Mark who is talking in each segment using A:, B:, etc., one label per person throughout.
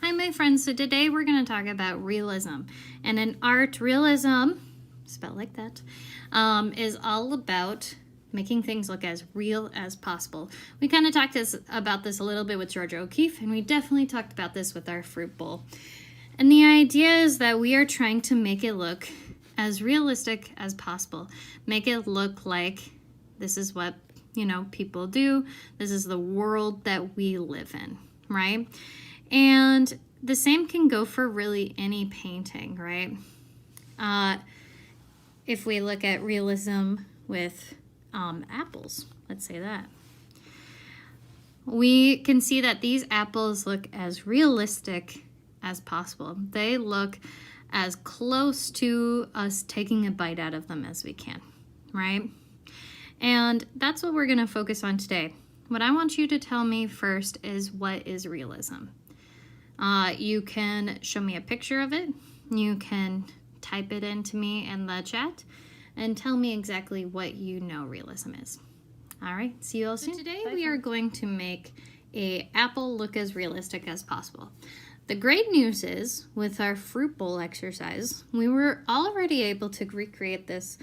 A: Hi my friends, so today we're going to talk about realism. And in art, realism, spelled like that, is all about making things look as real as possible. We kind of talked about this a little bit with Georgia O'Keeffe, and we definitely talked about this with our fruit bowl. And the idea is that we are trying to make it look as realistic as possible. Make it look like this is what, people do. This is the world that we live in, right? And the same can go for really any painting, right? If we look at realism with apples, let's say that, we can see that these apples look as realistic as possible. They look as close to us taking a bite out of them as we can, right? And that's what we're going to focus on today. What I want you to tell me first is, what is realism? You can show me a picture of it. You can type it into me in the chat and tell me exactly what you know realism is. All right, see you all soon. So today we are going to make an apple look as realistic as possible. The great news is, with our fruit bowl exercise, we were already able to recreate this,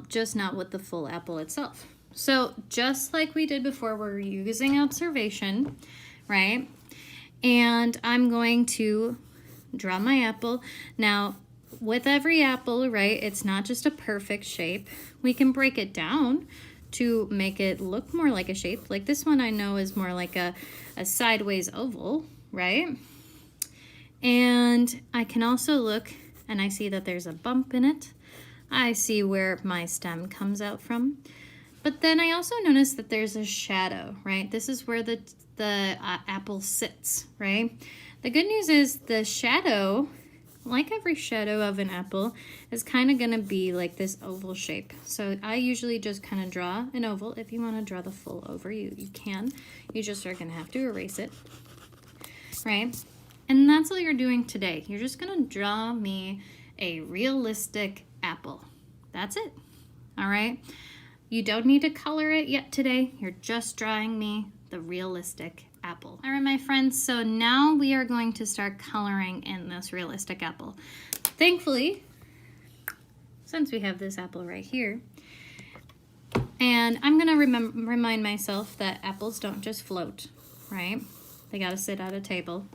A: just not with the full apple itself. So just like we did before, we're using observation, right? And I'm going to draw my apple. Now, with every apple, right, it's not just a perfect shape. We can break it down to make it look more like a shape. Like this one I know is more like a sideways oval, right? And I can also look and I see that there's a bump in it. I see where my stem comes out from. But then I also notice that there's a shadow, right? This is where the apple sits, right? The good news is the shadow, like every shadow of an apple, is kind of going to be like this oval shape. So I usually just kind of draw an oval. If you want to draw the full over, you can. You just are going to have to erase it, right? And that's all you're doing today. You're just going to draw me a realistic apple. That's it, all right? You don't need to color it yet today. You're just drawing me the realistic apple. All right, my friends, so now we are going to start coloring in this realistic apple. Thankfully, since we have this apple right here, and I'm gonna remind myself that apples don't just float, right? They gotta sit at a table.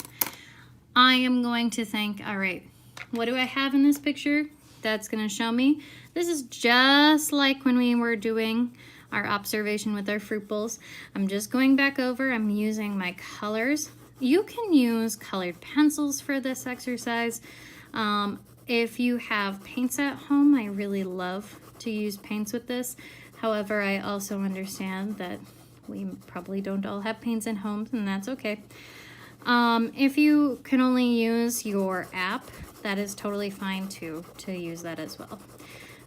A: I am going to think, all right, what do I have in this picture that's gonna show me? This is just like when we were doing our observation with our fruit bowls. I'm just going back over. I'm using my colors. You can use colored pencils for this exercise. If you have paints at home, I really love to use paints with this. However, I also understand that we probably don't all have paints in homes, and that's okay. If you can only use your app, that is totally fine too, to use that as well.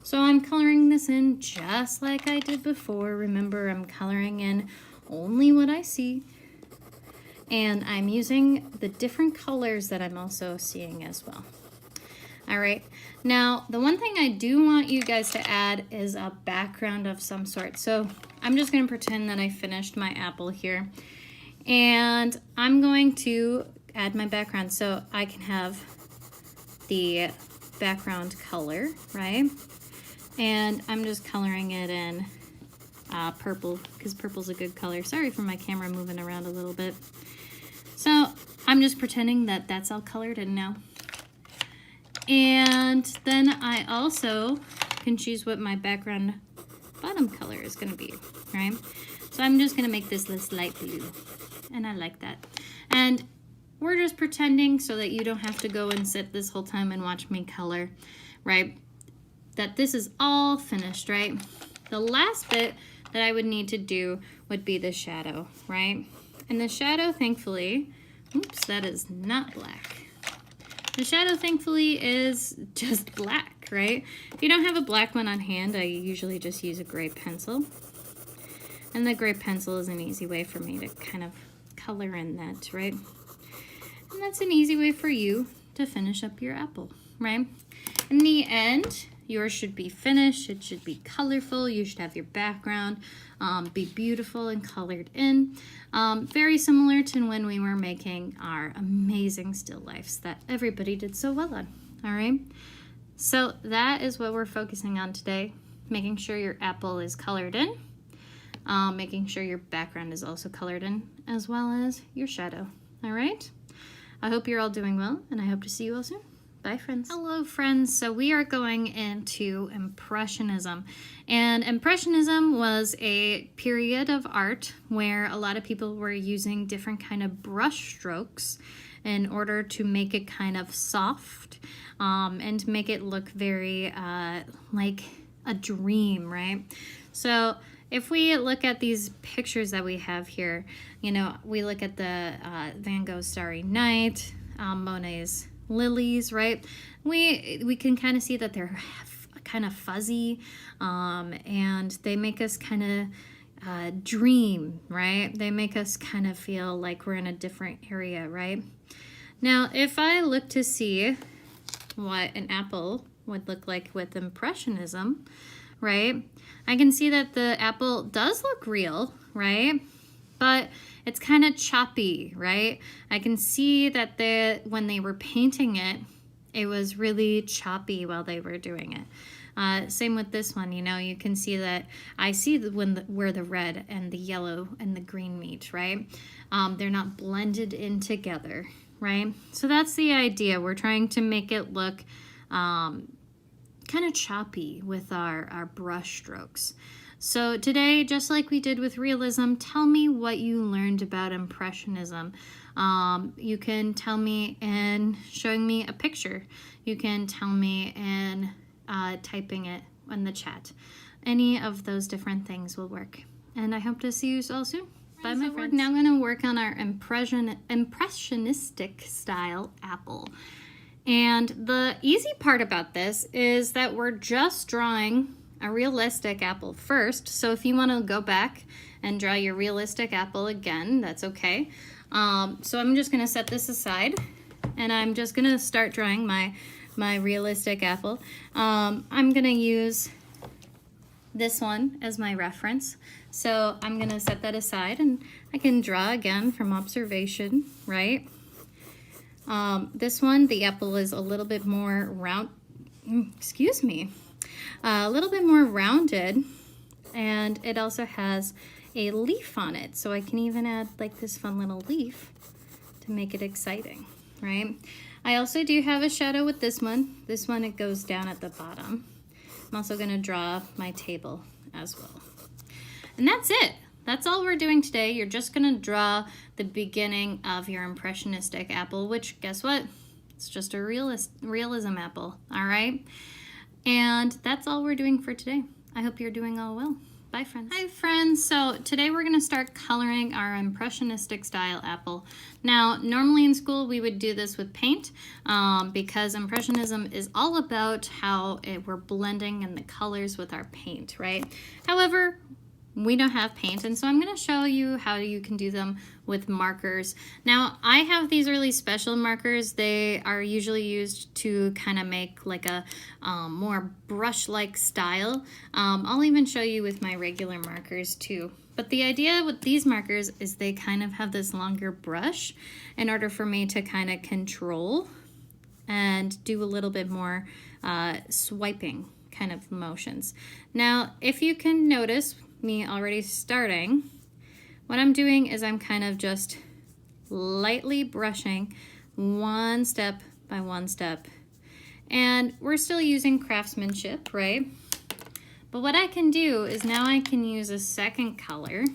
A: So I'm coloring this in just like I did before. Remember, I'm coloring in only what I see. And I'm using the different colors that I'm also seeing as well. All right, now the one thing I do want you guys to add is a background of some sort. So I'm just gonna pretend that I finished my apple here. And I'm going to add my background so I can have the background color, right? And I'm just coloring it in purple, because purple's a good color. Sorry for my camera moving around a little bit. So I'm just pretending that that's all colored in now. And then I also can choose what my background bottom color is going to be, right? So I'm just going to make this light blue, and I like that. And we're just pretending so that you don't have to go and sit this whole time and watch me color, right? That this is all finished, right? The last bit that I would need to do would be the shadow, right? And the shadow, thankfully, oops, that is not black. The shadow, thankfully, is just black, right? If you don't have a black one on hand, I usually just use a gray pencil. And the gray pencil is an easy way for me to kind of color in that, right? And that's an easy way for you to finish up your apple, right? In the end, Yours should be finished. It should be colorful. You should have your background be beautiful and colored in. Very similar to when we were making our amazing still lifes that everybody did so well on. All right. So that is what we're focusing on today. Making sure your apple is colored in. Making sure your background is also colored in, as well as your shadow. All right. I hope you're all doing well, and I hope to see you all soon. Bye, friends. Hello, friends. So we are going into Impressionism. And Impressionism was a period of art where a lot of people were using different kind of brush strokes in order to make it kind of soft and make it look very like a dream, right? So if we look at these pictures that we have here, you know, we look at the Van Gogh's Starry Night, Monet's Lilies, right? We can kind of see that they're kind of fuzzy, and they make us kind of dream, right? They make us kind of feel like we're in a different area, right? Now, if I look to see what an apple would look like with Impressionism, right? I can see that the apple does look real, right? But it's kind of choppy, right? I can see that when they were painting it, it was really choppy while they were doing it. Same with this one, you know, you can see that I see where the red and the yellow and the green meet, right? They're not blended in together, right? So that's the idea. We're trying to make it look kind of choppy with our brush strokes. So today, just like we did with realism, tell me what you learned about Impressionism. You can tell me in showing me a picture. You can tell me in typing it in the chat. Any of those different things will work. And I hope to see you all soon. Bye, my friends. We're now going to work on our impressionistic style apple. And the easy part about this is that we're just drawing a realistic apple first. So if you want to go back and draw your realistic apple again, that's okay. So I'm just going to set this aside, and I'm just going to start drawing my realistic apple. I'm going to use this one as my reference. So I'm going to set that aside, and I can draw again from observation, right? This one, the apple is a little bit more a little bit more rounded, and it also has a leaf on it. So I can even add like this fun little leaf to make it exciting, right? I also do have a shadow with this one. This one, it goes down at the bottom. I'm also gonna draw my table as well. And that's it. That's all we're doing today. You're just gonna draw the beginning of your impressionistic apple, which guess what? It's just a realism apple, all right? And that's all we're doing for today. I hope you're doing all well. Bye, friends. Hi, friends. So today we're gonna start coloring our impressionistic style apple. Now, normally in school we would do this with paint because Impressionism is all about how we're blending in the colors with our paint, right? However, we don't have paint, and so I'm going to show you how you can do them with markers. Now, I have these really special markers. They are usually used to kind of make like a more brush-like style. I'll even show you with my regular markers too. But the idea with these markers is they kind of have this longer brush in order for me to kind of control and do a little bit more swiping kind of motions. Now, if you can notice me already starting, what I'm doing is I'm kind of just lightly brushing one step by one step. And we're still using craftsmanship, right? But what I can do is now I can use a second color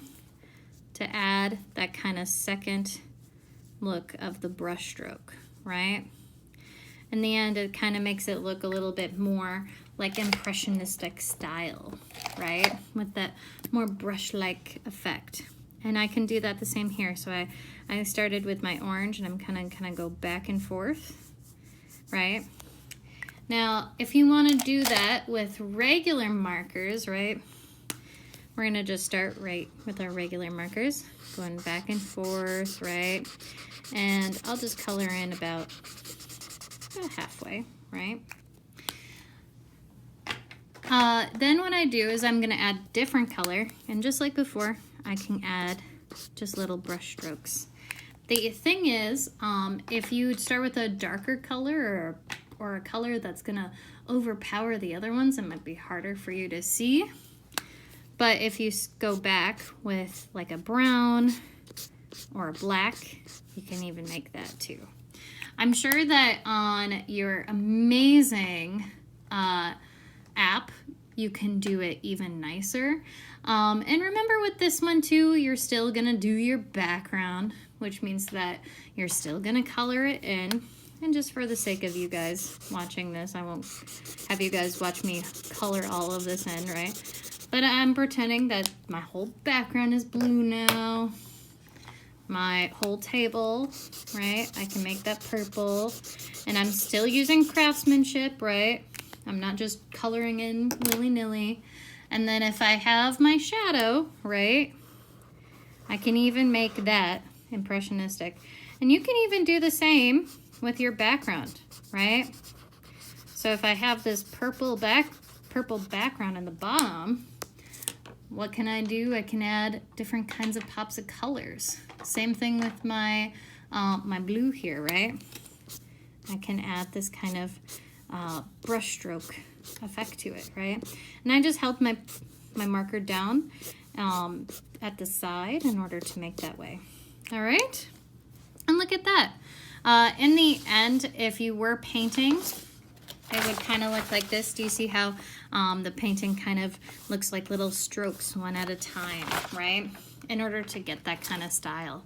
A: to add that kind of second look of the brush stroke, right? In the end, it kind of makes it look a little bit more like impressionistic style, right? With that more brush-like effect. And I can do that the same here. So I started with my orange, and I'm kind of go back and forth, right? Now, if you want to do that with regular markers, right? We're gonna just start right with our regular markers, going back and forth, right? And I'll just color in about halfway, right? Then what I do is I'm going to add different color, and just like before, I can add just little brush strokes. The thing is, if you start with a darker color or a color that's going to overpower the other ones, it might be harder for you to see. But if you go back with like a brown or a black, you can even make that too. I'm sure that on your amazing app, you can do it even nicer. And remember with this one too, you're still gonna do your background, which means that you're still gonna color it in. And just for the sake of you guys watching this, I won't have you guys watch me color all of this in, right? But I'm pretending that my whole background is blue now. My whole table, right? I can make that purple. And I'm still using craftsmanship, right? I'm not just coloring in willy-nilly. And then if I have my shadow, right? I can even make that impressionistic. And you can even do the same with your background, right? So if I have this purple background in the bottom, what can I do? I can add different kinds of pops of colors. Same thing with my my blue here, right? I can add this kind of brush stroke effect to it, right? And I just held my marker down at the side in order to make that way. All right, and look at that. In the end, if you were painting, it would kind of look like this. Do you see how the painting kind of looks like little strokes one at a time, right? In order to get that kind of style.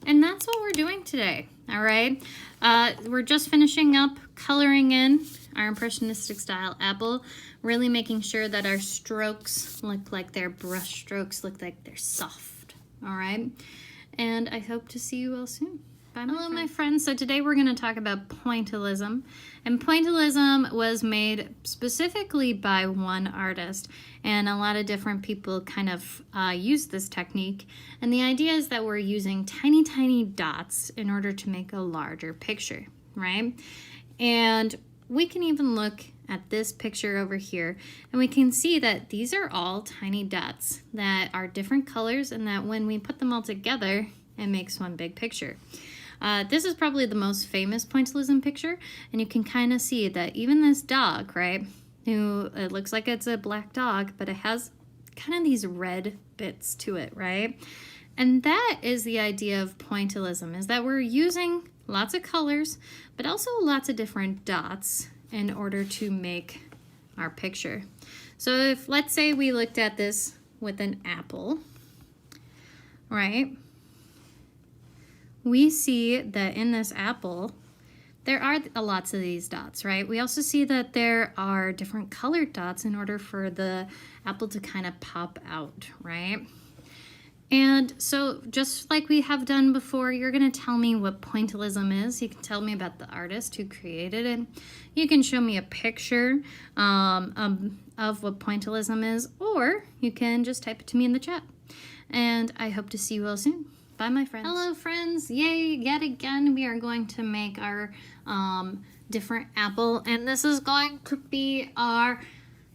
A: And that's what we're doing today, all right? We're just finishing up coloring in our impressionistic style apple, really making sure that our strokes look like they're brush strokes, look like they're soft, all right? And I hope to see you all soon. Bye, hello, my friends. So today we're going to talk about pointillism. And pointillism was made specifically by one artist. And a lot of different people kind of use this technique. And the idea is that we're using tiny, tiny dots in order to make a larger picture, right? And we can even look at this picture over here, and we can see that these are all tiny dots that are different colors, and that when we put them all together, it makes one big picture. This is probably the most famous pointillism picture, and you can kind of see that even this dog, right, who it looks like it's a black dog, but it has kind of these red bits to it, right? And that is the idea of pointillism, is that we're using lots of colors, but also lots of different dots in order to make our picture. So if, let's say we looked at this with an apple, right? We see that in this apple, there are lots of these dots, right? We also see that there are different colored dots in order for the apple to kind of pop out, right? And so just like we have done before, you're going to tell me what pointillism is. You can tell me about the artist who created it. You can show me a picture of what pointillism is, or you can just type it to me in the chat. And I hope to see you all soon. Bye, my friends. Hello, friends. Yay, yet again, we are going to make our different apple. And this is going to be our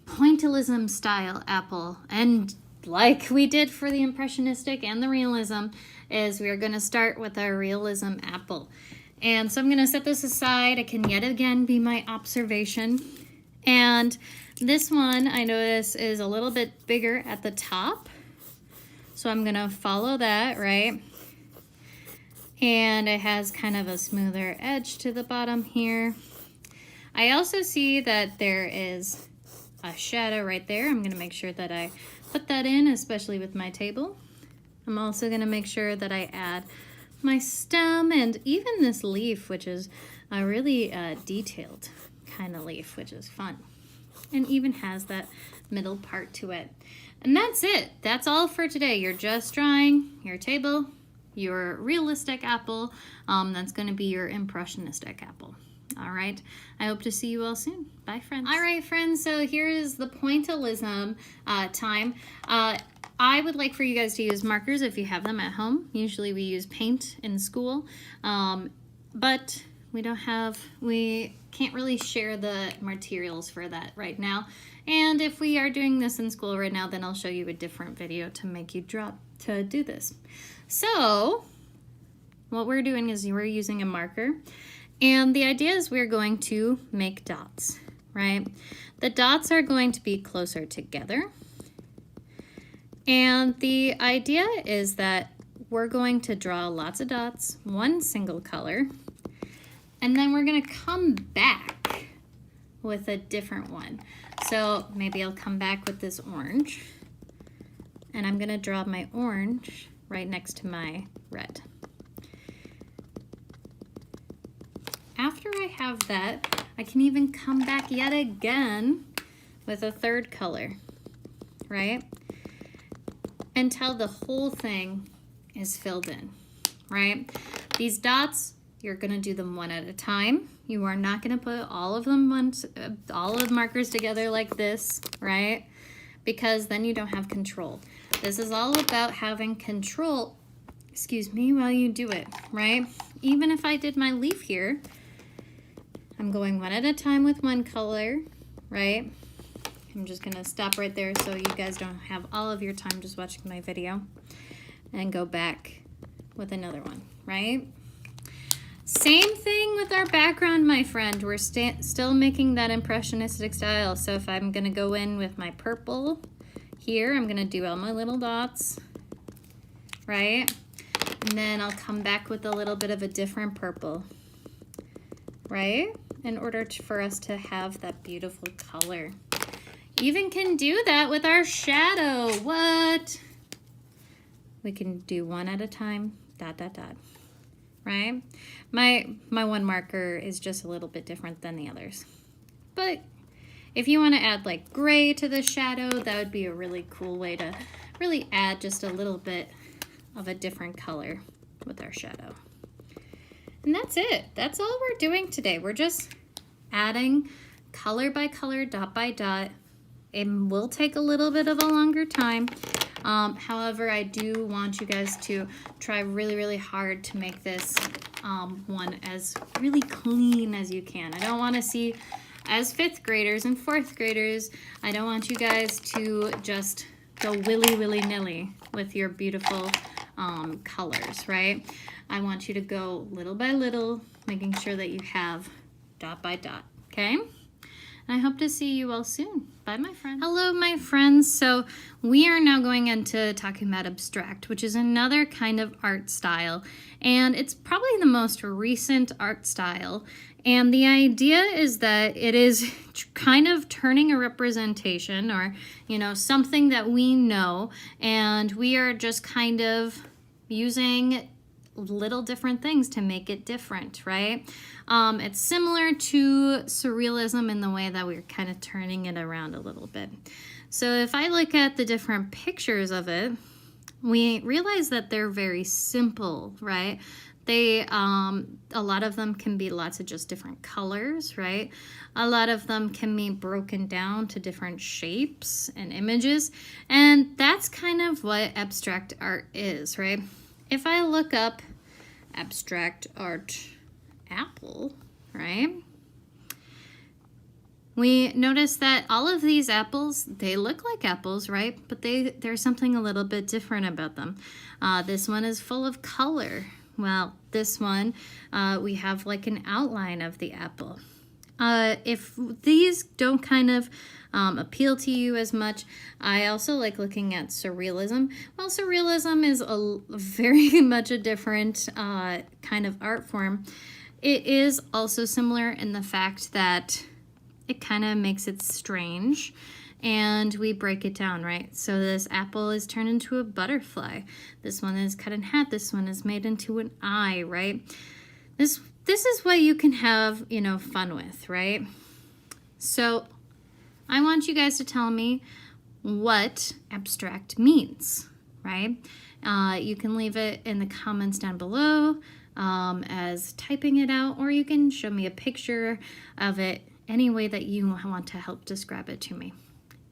A: pointillism style apple. And like we did for the impressionistic and the realism, is we are going to start with our realism apple. And so I'm going to set this aside. It can yet again be my observation. And this one I notice is a little bit bigger at the top. So I'm going to follow that, right? And it has kind of a smoother edge to the bottom here. I also see that there is a shadow right there. I'm going to make sure that I put that in, especially with my table. I'm also going to make sure that I add my stem and even this leaf, which is a really detailed kind of leaf, which is fun. And even has that middle part to it. And that's it. That's all for today. You're just drawing your table, your realistic apple. That's going to be your impressionistic apple. All right. I hope to see you all soon. Bye, friends. All right, friends. So here is the pointillism time. I would like for you guys to use markers if you have them at home. Usually we use paint in school. But we can't really share the materials for that right now. And if we are doing this in school right now, then I'll show you a different video to make you to do this. So what we're doing is we're using a marker, and the idea is we're going to make dots, right? The dots are going to be closer together. And the idea is that we're going to draw lots of dots, one single color, and then we're going to come back with a different one. So maybe I'll come back with this orange, and I'm going to draw my orange right next to my red. After I have that, I can even come back yet again with a third color, right? Until the whole thing is filled in, right? These dots, you're gonna do them one at a time. You are not gonna put all of them all of the markers together like this, right? Because then you don't have control. This is all about having control, excuse me, while you do it, right? Even if I did my leaf here, I'm going one at a time with one color, right? I'm just gonna stop right there so you guys don't have all of your time just watching my video, and go back with another one, right? Same thing with our background, my friend. We're still making that impressionistic style. So if I'm gonna go in with my purple here, I'm gonna do all my little dots, right? And then I'll come back with a little bit of a different purple, right? In order for us to have that beautiful color. Even can do that with our shadow. What? We can do one at a time, dot, dot, dot, right? My one marker is just a little bit different than the others. But if you want to add like gray to the shadow, that would be a really cool way to really add just a little bit of a different color with our shadow. And that's it. That's all we're doing today. We're just adding color by color, dot by dot. It will take a little bit of a longer time. However, I do want you guys to try really, really hard to make this one as really clean as you can. I don't want to see, as 5th graders and 4th graders, I don't want you guys to just go willy-nilly with your beautiful colors, right? I want you to go little by little, making sure that you have dot by dot, okay? And I hope to see you all soon. Bye, my friends. Hello, my friends. So we are now going into talking about abstract, which is another kind of art style. And it's probably the most recent art style. And the idea is that it is kind of turning a representation or, you know, something that we know, and we are just kind of using little different things to make it different, right? It's similar to Surrealism in the way that we're kind of turning it around a little bit. So if I look at the different pictures of it, we realize that they're very simple, right? They, a lot of them can be lots of just different colors, right? A lot of them can be broken down to different shapes and images, and that's kind of what abstract art is, right? If I look up abstract art apple, right? We notice that all of these apples, they look like apples, right? But there's something a little bit different about them. This one is full of color. Well, this one, we have like an outline of the apple. If these don't kind of appeal to you as much, I also like looking at Surrealism. Well, Surrealism is very much a different kind of art form. It is also similar in the fact that it kind of makes it strange, and we break it down, right? So this apple is turned into a butterfly. This one is cut in half. This one is made into an eye, right? This is what you can have, you know, fun with, right? So I want you guys to tell me what abstract means, right? You can leave it in the comments down below as typing it out, or you can show me a picture of it any way that you want to help describe it to me.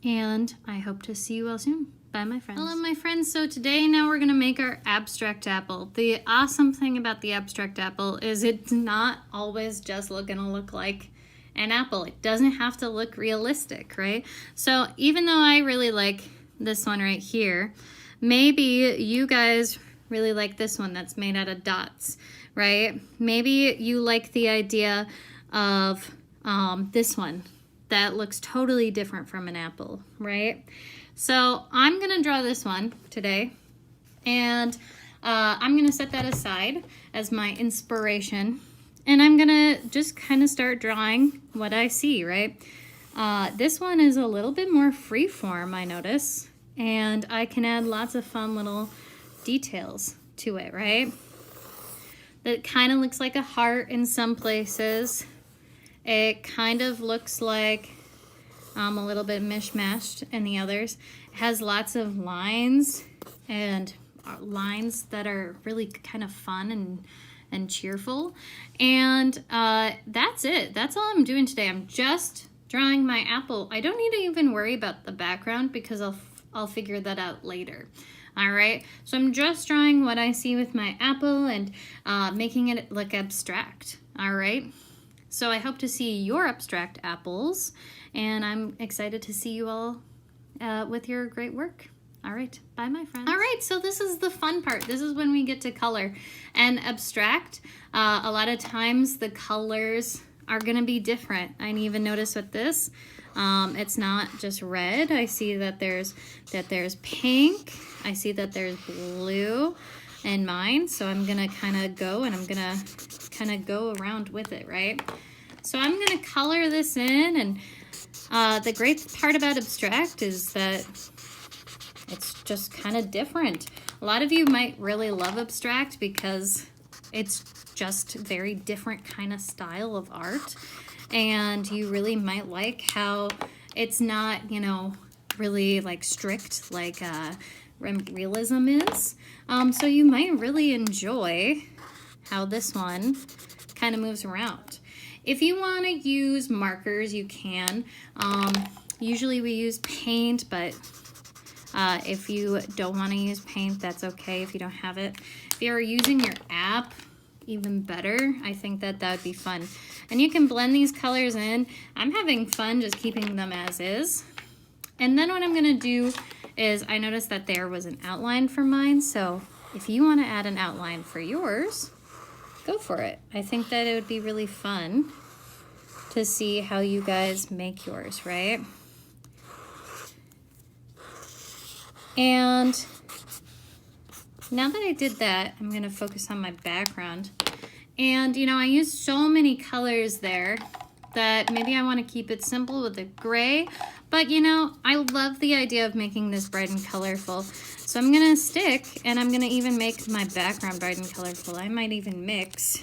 A: And I hope to see you all soon. Bye, my friends. Hello, my friends. So today, now we're going to make our abstract apple. The awesome thing about the abstract apple is it's not always just going to look like an apple. It doesn't have to look realistic, right? So even though I really like this one right here, maybe you guys really like this one that's made out of dots, right? Maybe you like the idea of this one that looks totally different from an apple, right? So I'm gonna draw this one today, and I'm gonna set that aside as my inspiration, and I'm gonna just kind of start drawing what I see, right? This one is a little bit more freeform, I notice, and I can add lots of fun little details to it, right? That kind of looks like a heart in some places. It kind of looks like a little bit mishmashed in the others. It has lots of lines, and lines that are really kind of fun and cheerful. And that's it. That's all I'm doing today. I'm just drawing my apple. I don't need to even worry about the background because I'll figure that out later. All right, so I'm just drawing what I see with my apple and making it look abstract. All right, so I hope to see your abstract apples, and I'm excited to see you all with your great work. All right, bye, my friends. All right, so this is the fun part. This is when we get to color and abstract. A lot of times the colors are gonna be different. I even notice with this, it's not just red. I see that there's pink. I see that there's blue in mine. So I'm gonna kind of go, and I'm gonna kind of go around with it, right? So I'm gonna color this in, and the great part about abstract is that it's just kind of different. A lot of you might really love abstract because it's just very different kind of style of art, and you really might like how it's not, you know, really like strict like realism is. So you might really enjoy how this one kind of moves around. If you want to use markers, you can. Usually we use paint, but if you don't want to use paint, that's okay if you don't have it. If you're using your app, even better. I think that would be fun. And you can blend these colors in. I'm having fun just keeping them as is. And then what I'm gonna do is, I noticed that there was an outline for mine, so if you want to add an outline for yours, go for it. I think that it would be really fun to see how you guys make yours, right? And now that I did that, I'm gonna focus on my background. And you know, I used so many colors there that maybe I wanna keep it simple with a gray, but you know, I love the idea of making this bright and colorful. So I'm gonna stick, and I'm gonna even make my background bright and colorful. I might even mix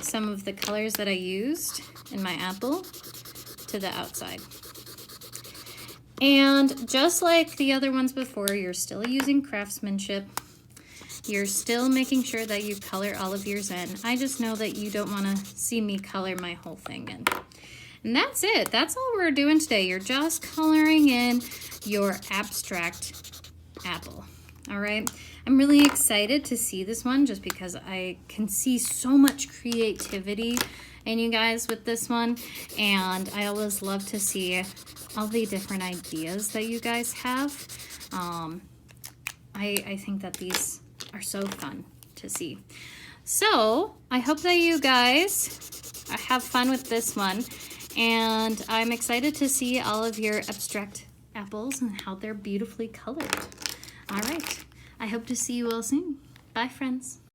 A: some of the colors that I used in my apple to the outside. And just like the other ones before, you're still using craftsmanship. You're still making sure that you color all of yours in. I just know that you don't want to see me color my whole thing in. And that's it. That's all we're doing today. You're just coloring in your abstract apple. All right. I'm really excited to see this one just because I can see so much creativity in you guys with this one. And I always love to see all the different ideas that you guys have. I think that these are so fun to see. So I hope that you guys have fun with this one, and I'm excited to see all of your abstract apples and how they're beautifully colored. All right, I hope to see you all soon. Bye, friends.